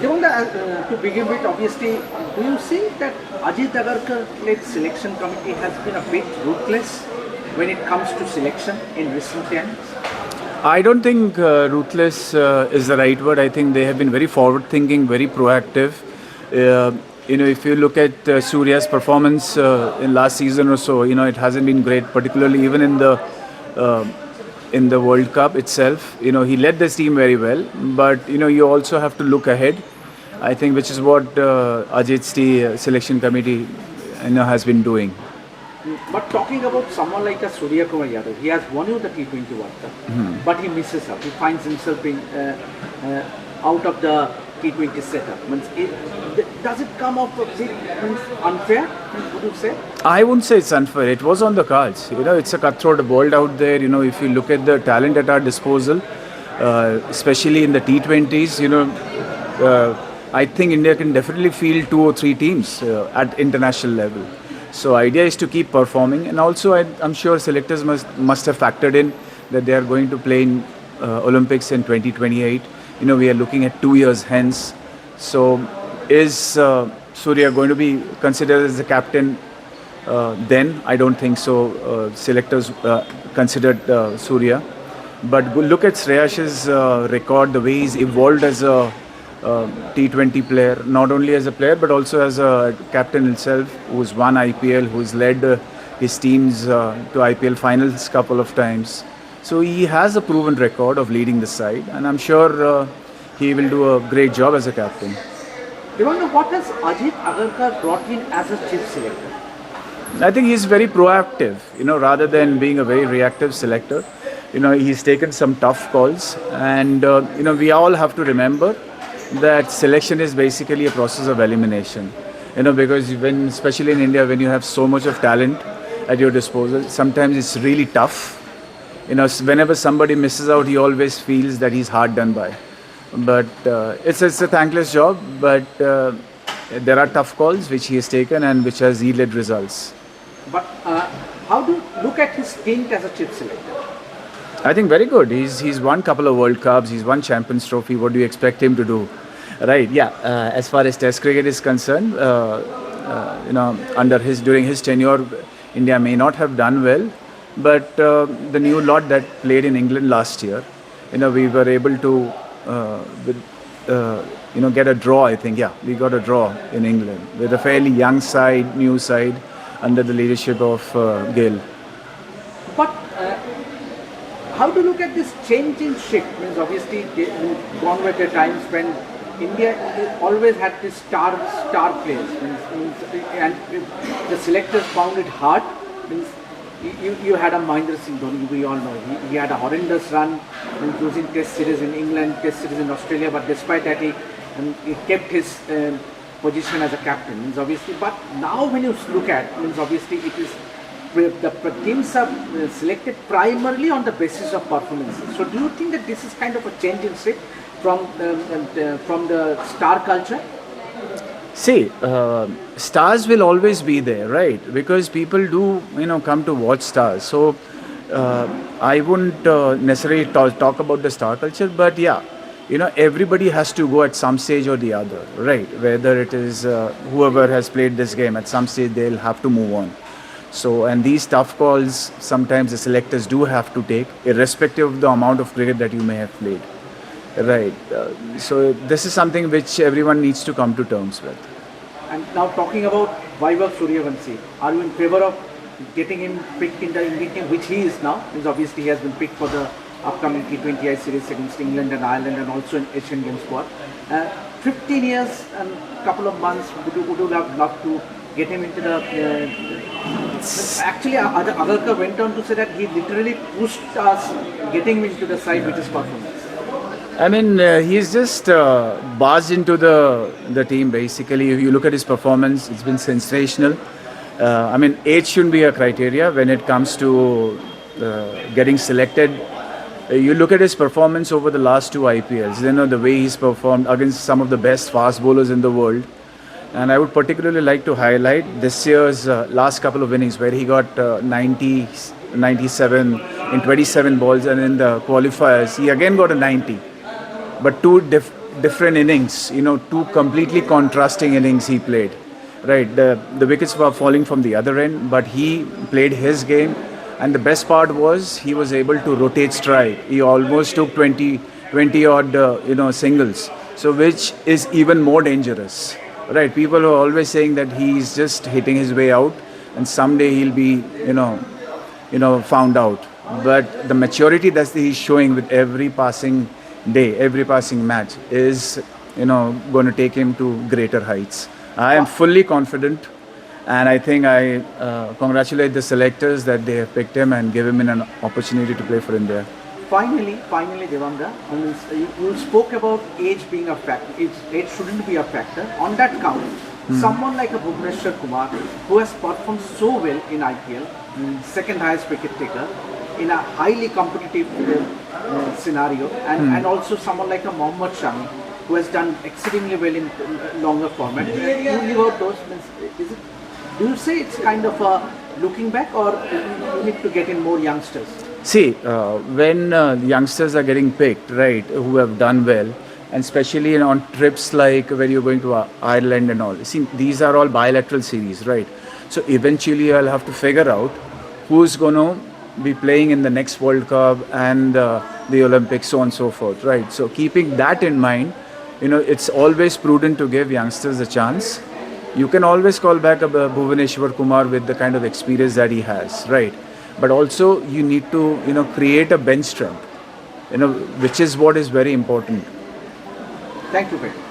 To begin with, obviously, do you see that Ajit Agarkar-led selection committee has been a bit ruthless when it comes to selection in recent times? I don't think ruthless is the right word. I think they have been very forward-thinking, very proactive. If you look at Surya's performance in last season or so, it hasn't been great, particularly even in the World Cup itself. He led this team very well, but you also have to look ahead. I think which is what Ajit's selection committee has been doing. But talking about someone like a Suryakumar Yadav, he has won you the T20 World Cup, but he misses out. He finds himself in out of the T20 setup. Does it come off a bit unfair? Would you say? I wouldn't say it's unfair. It was on the cards. It's a cutthroat world out there. If you look at the talent at our disposal, especially in the T20s, I think India can definitely field 2 or 3 teams at international level. So idea is to keep performing, and also I'm sure selectors must have factored in that they are going to play in Olympics in 2028. We are looking at 2 years hence. So is Surya going to be considered as the captain then? I don't think so. Selectors considered Surya. But look at Shreyas's record, the way he's evolved as a T20 player, not only as a player but also as a captain himself, who's won IPL, who's led his teams to IPL finals couple of times. So he has a proven record of leading the side, and I'm sure he will do a great job as a captain. What has Ajit Agarkar brought in as a chief selector? I think he's very proactive, rather than being a very reactive selector. He's taken some tough calls, and we all have to remember that selection is basically a process of elimination. Because especially in India, when you have so much of talent at your disposal, sometimes it's really tough. Whenever somebody misses out, he always feels that he's hard done by. But it's a thankless job, but there are tough calls which he has taken and which has yielded results. But how do you look at his stint as a chief selector? I think very good. He's won a couple of World Cups. He's won Champions Trophy. What do you expect him to do? Right? Yeah. As far as Test cricket is concerned, during his tenure, India may not have done well. But the new lot that played in England last year, we were able to get a draw. I think, we got a draw in England with a fairly young side, new side, under the leadership of Gill. But how to look at this change in shift? Obviously, gone were the times when India always had this star players, and the selectors found it hard. You had a Mahendra Singh Dhoni, we all know. He had a horrendous run, losing Test series in England, Test series in Australia. But despite that, he kept his position as a captain. Obviously, but now when you look at, obviously it is the teams are selected primarily on the basis of performances. So, do you think that this is kind of a change in shift from the star culture? See, stars will always be there, right? Because people do, come to watch stars. So, I wouldn't necessarily talk about the star culture, but everybody has to go at some stage or the other, right? Whether it is whoever has played this game, at some stage they'll have to move on. So, and these tough calls, sometimes the selectors do have to take, irrespective of the amount of cricket that you may have played. Right. So this is something which everyone needs to come to terms with. And now talking about Vaibhav Suryavanshi, are you in favor of getting him picked in the Indian team, which he is now? Because obviously he has been picked for the upcoming T20I series against England and Ireland, and also in Asian Games squad. 15 years and a couple of months, would you have loved to get him into the... Actually, Agarkar went on to say that he literally pushed us getting him into the side with his performance. I mean, he's just barged into the team, basically. If you look at his performance, it's been sensational. Age shouldn't be a criteria when it comes to getting selected. You look at his performance over the last 2 IPLs, the way he's performed against some of the best fast bowlers in the world. And I would particularly like to highlight this year's last couple of innings where he got 90, 97 in 27 balls, and in the qualifiers he again got a 90. But different innings, two completely contrasting innings he played. Right, the wickets were falling from the other end, but he played his game, and the best part was he was able to rotate stride. He almost took 20 odd, singles, so which is even more dangerous. Right, people are always saying that he's just hitting his way out, and someday he'll be, found out. But the maturity that he's showing with every passing day, every passing match is, going to take him to greater heights. I am fully confident, and I think I congratulate the selectors that they have picked him and give him an opportunity to play for India. Finally, Devanga, you spoke about age being a factor. Age shouldn't be a factor. On that count, someone like a Bhuvneshwar Kumar, who has performed so well in IPL, second highest wicket taker, in a highly competitive scenario, and also someone like a Mohammad Shami, who has done exceedingly well in longer format. You leave out those. Do you say it's kind of a looking back, or you need to get in more youngsters? See, when youngsters are getting picked, right, who have done well, and especially on trips like when you're going to Ireland and all. See, these are all bilateral series, right? So eventually I'll have to figure out who's going to be playing in the next World Cup and the Olympics, so on and so forth, right? So keeping that in mind, it's always prudent to give youngsters a chance. You can always call back a Bhuvneshwar Kumar with the kind of experience that he has, right? But also you need to, create a bench strength, which is what is very important. Thank you very much.